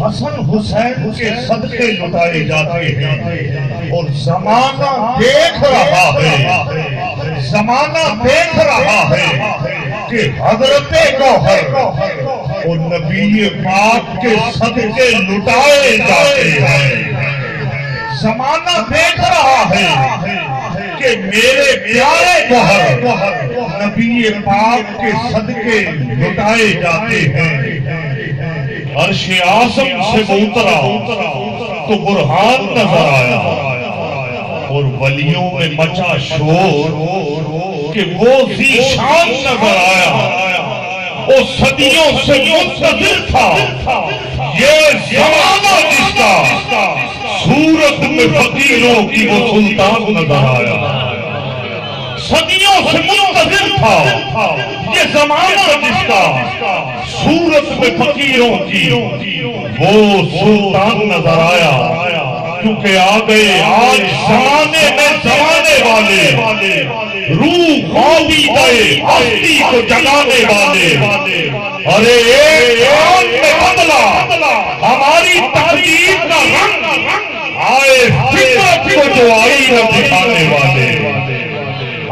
حسن حسین کے صدقے لٹائے جاتے ہیں اور زمانہ دیکھ رہا ہے، زمانہ دیکھ رہا ہے کہ حضرت گوہر اور نبی پاک کے صدقے لٹائے جاتے ہیں۔ زمانہ دیکھ رہا ہے کہ میرے پیارے گوہر نبی پاک کے صدقے لٹائے جاتے ہیں۔ عرش اعظم سے وہ اترا تو برہان نظر آیا اور ولیوں میں مچا شور کہ وہ ذیشان نظر آیا۔ وہ صدیوں سے منتظر تھا یہ زمانہ جس کا صورت میں فقیروں کی وہ سلطان نظر آیا۔ صدیوں سے منتظر تھا یہ زمانہ جس کا صورت میں فقیروں کی وہ سلطان نظر آیا۔ کیونکہ آگئے آج زمانے میں زمانے والے، روح خوابی گئے ہستی کو جگانے والے۔ ارے ایک آن میں بدلا ہماری تقدیر کا رنگ، آئے فطرت کو جو آئینہ دکھانے والے،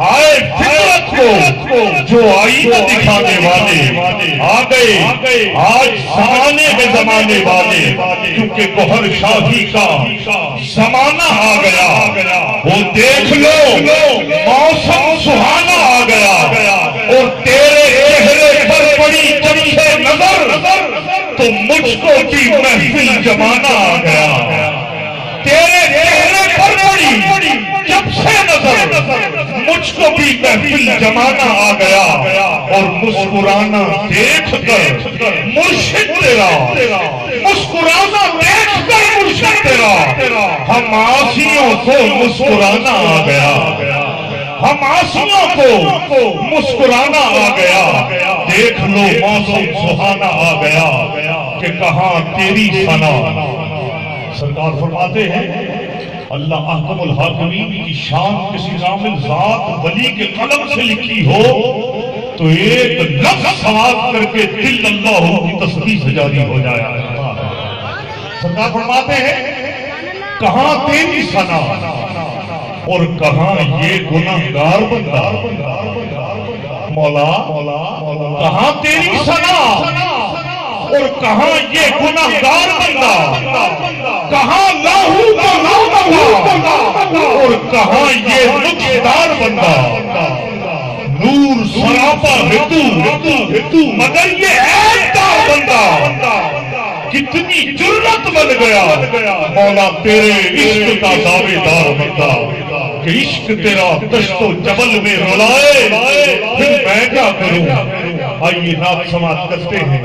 آئے فطرت کو جو آئینہ دکھانے والے آگئے آج زمانے میں زمانے والے۔ کیونکہ گوہر شاہی کا زمانہ آ گیا، وہ دیکھ لو موسم سہانا آ گیا اور تیرے چہرے پر پڑی جب سے نظر تو مجھ کو بھی محفل جمانا آ گیا۔ تیرے چہرے پر پڑی جب سے نظر مجھ کو بھی محفل جمانا آ گیا اور مسکرانا دیکھ کر مرشد تیرا، مسکرانا دیکھ کر مرشد تیرا ہم عاصیوں کو مسکرانا آ گیا، ہم عاصیوں کو مسکرانا آ گیا۔ دیکھ لو موسم سہانا آ گیا کہ کہاں تیری ثنا۔ سرکار فرماتے ہیں اللہ احکم الحاکمین کی شان کسی کامل ذات ولی کے قلم سے لکھی ہو تو ایک لفظ سماعت کر کے دل اللہ کی تسبیح سے جاری ہو جایا۔ سرکار فرماتے ہیں کہاں تیری ثنا اور کہاں یہ گناہگار بندہ۔ مولا کہاں تیری ثنا اور کہاں یہ گناہگار بندہ، کہاں لاہو کو لاہو اور کہاں یہ نقصدار بندہ۔ نور سراپا ہے تو مگر یہ عیبدار بندہ۔ کتنی جرت بن گیا مولا تیرے عشق کا دعوے دار بندہ کہ عشق تیرا دشت و جبل میں رلائے، پھر میں کیا کروں۔ آئیے نعت سماعت کرتے ہیں۔